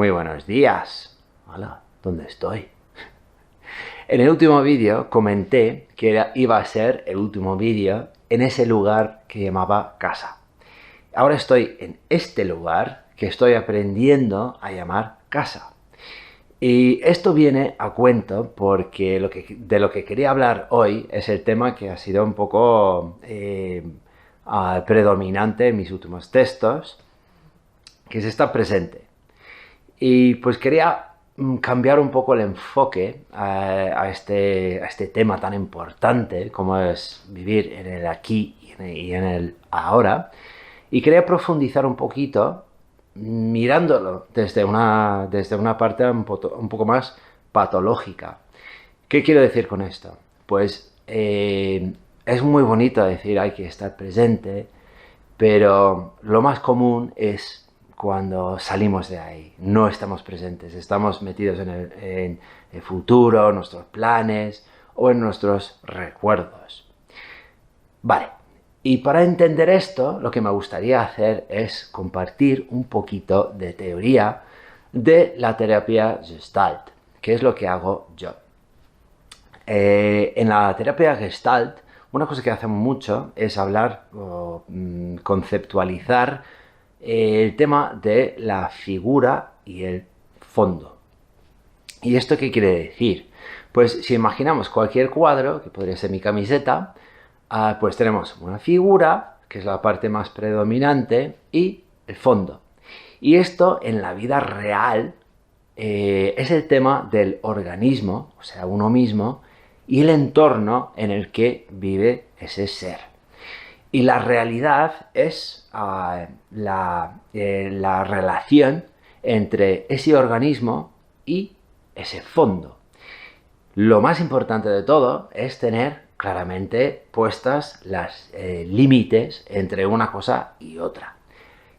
Muy buenos días. Hola, ¿dónde estoy? En el último vídeo comenté que iba a ser el último vídeo en ese lugar que llamaba casa. Ahora estoy en este lugar que estoy aprendiendo a llamar casa. Y esto viene a cuento porque de lo que quería hablar hoy es el tema que ha sido un poco predominante en mis últimos textos, que es estar presente. Y pues quería cambiar un poco el enfoque a este tema tan importante como es vivir en el aquí y en el ahora. Y quería profundizar un poquito mirándolo desde una parte un poco más patológica. ¿Qué quiero decir con esto? Pues es muy bonito decir hay que estar presente, pero lo más común es cuando salimos de ahí, no estamos presentes, estamos metidos en el futuro, nuestros planes o en nuestros recuerdos. Vale, y para entender esto, lo que me gustaría hacer es compartir un poquito de teoría de la terapia Gestalt, que es lo que hago yo. En la terapia Gestalt, una cosa que hacemos mucho es hablar o conceptualizar el tema de la figura y el fondo. ¿Y esto qué quiere decir? Pues si imaginamos cualquier cuadro, que podría ser mi camiseta, pues tenemos una figura, que es la parte más predominante, y el fondo. Y esto en la vida real es el tema del organismo, o sea, uno mismo, y el entorno en el que vive ese ser. Y la realidad es la relación entre ese organismo y ese fondo. Lo más importante de todo es tener claramente puestas las límites entre una cosa y otra.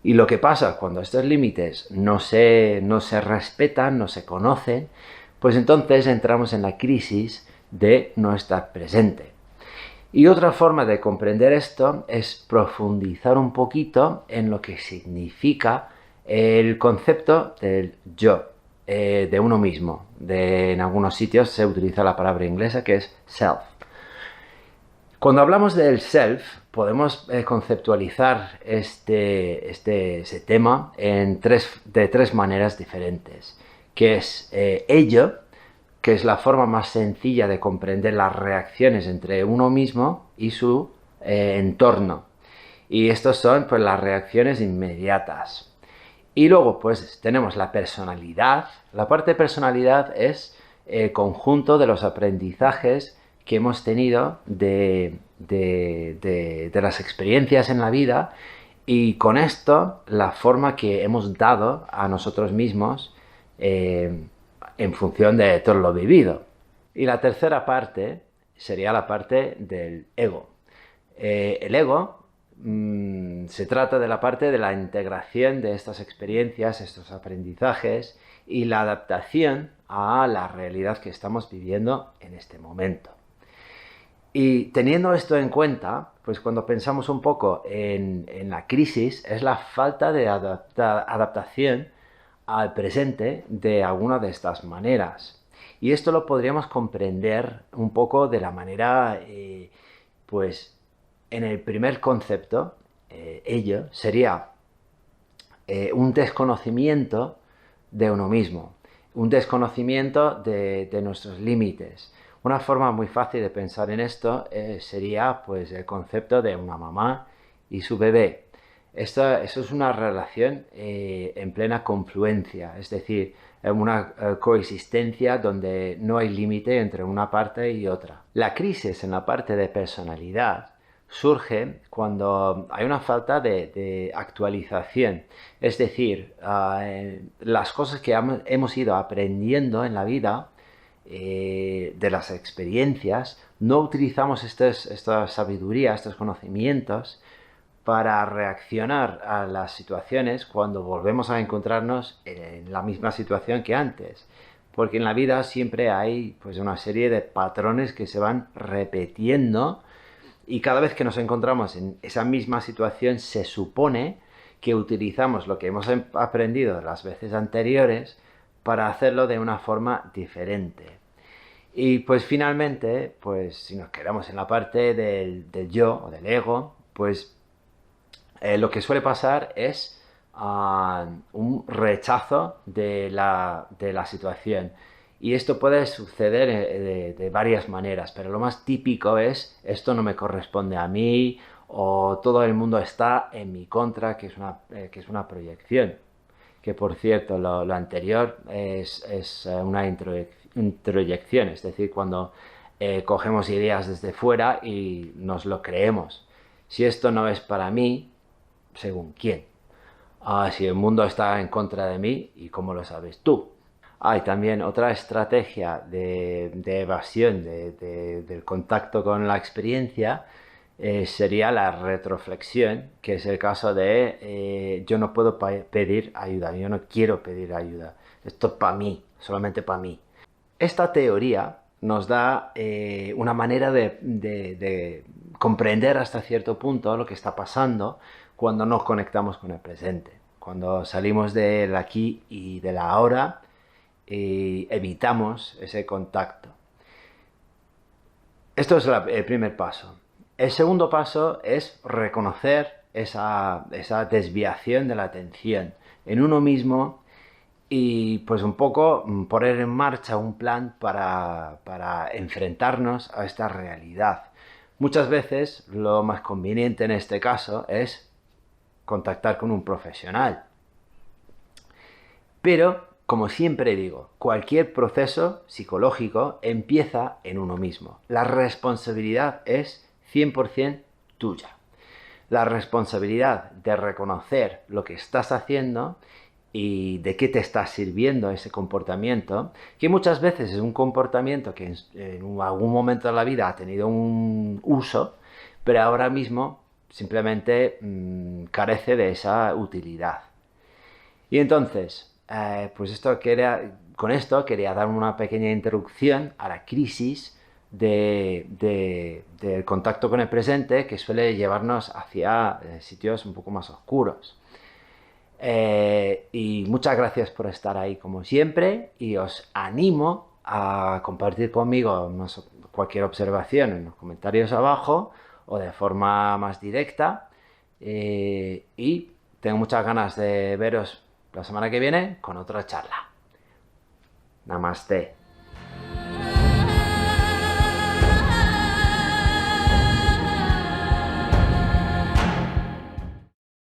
Y lo que pasa cuando estos límites no se respetan, no se conocen, pues entonces entramos en la crisis de no estar presente. Y otra forma de comprender esto es profundizar un poquito en lo que significa el concepto del yo, de uno mismo. En algunos sitios se utiliza la palabra inglesa que es self. Cuando hablamos del self, podemos conceptualizar ese tema de tres maneras diferentes, que es ello, que es la forma más sencilla de comprender las reacciones entre uno mismo y su entorno. Y estos son pues las reacciones inmediatas. Y luego pues tenemos la personalidad. La parte de personalidad es el conjunto de los aprendizajes que hemos tenido de las experiencias en la vida y con esto la forma que hemos dado a nosotros mismos en función de todo lo vivido. Y la tercera parte sería la parte del ego. El ego se trata de la parte de la integración de estas experiencias, estos aprendizajes y la adaptación a la realidad que estamos viviendo en este momento. Y teniendo esto en cuenta, pues cuando pensamos un poco en la crisis, es la falta de adaptación al presente de alguna de estas maneras. Y esto lo podríamos comprender un poco de la manera, pues, en el primer concepto, ello sería un desconocimiento de uno mismo, un desconocimiento de nuestros límites. Una forma muy fácil de pensar en esto sería pues, el concepto de una mamá y su bebé. Eso es una relación en plena confluencia, es decir, una coexistencia donde no hay límite entre una parte y otra. La crisis en la parte de personalidad surge cuando hay una falta de actualización, es decir, las cosas que hemos ido aprendiendo en la vida, de las experiencias, no utilizamos esta sabiduría, estos conocimientos para reaccionar a las situaciones cuando volvemos a encontrarnos en la misma situación que antes. Porque en la vida siempre hay pues, una serie de patrones que se van repitiendo y cada vez que nos encontramos en esa misma situación se supone que utilizamos lo que hemos aprendido las veces anteriores para hacerlo de una forma diferente. Y pues finalmente, pues si nos quedamos en la parte del yo o del ego, pues lo que suele pasar es un rechazo de la situación. Y esto puede suceder de varias maneras, pero lo más típico es esto no me corresponde a mí o todo el mundo está en mi contra, que es una proyección. Que por cierto, lo anterior es una introyección, es decir, cuando cogemos ideas desde fuera y nos lo creemos. Si esto no es para mí, ¿según quién? Si el mundo está en contra de mí, ¿y cómo lo sabes tú? Hay también otra estrategia de evasión del contacto con la experiencia, sería la retroflexión, que es el caso de yo no puedo pedir ayuda, yo no quiero pedir ayuda, esto es para mí, solamente para mí. Esta teoría nos da una manera de comprender hasta cierto punto lo que está pasando cuando nos conectamos con el presente, cuando salimos del aquí y del ahora y evitamos ese contacto. Esto es el primer paso. El segundo paso es reconocer esa desviación de la atención en uno mismo y pues un poco poner en marcha un plan para enfrentarnos a esta realidad. Muchas veces lo más conveniente en este caso es contactar con un profesional. Pero, como siempre digo, cualquier proceso psicológico empieza en uno mismo. La responsabilidad es 100% tuya. La responsabilidad de reconocer lo que estás haciendo y de qué te está sirviendo ese comportamiento, que muchas veces es un comportamiento que en algún momento de la vida ha tenido un uso, pero ahora mismo simplemente carece de esa utilidad. Y entonces, pues con esto quería dar una pequeña introducción a la crisis del contacto con el presente que suele llevarnos hacia sitios un poco más oscuros. Y muchas gracias por estar ahí como siempre y os animo a compartir conmigo cualquier observación en los comentarios abajo o de forma más directa. Y tengo muchas ganas de veros la semana que viene con otra charla. Namaste.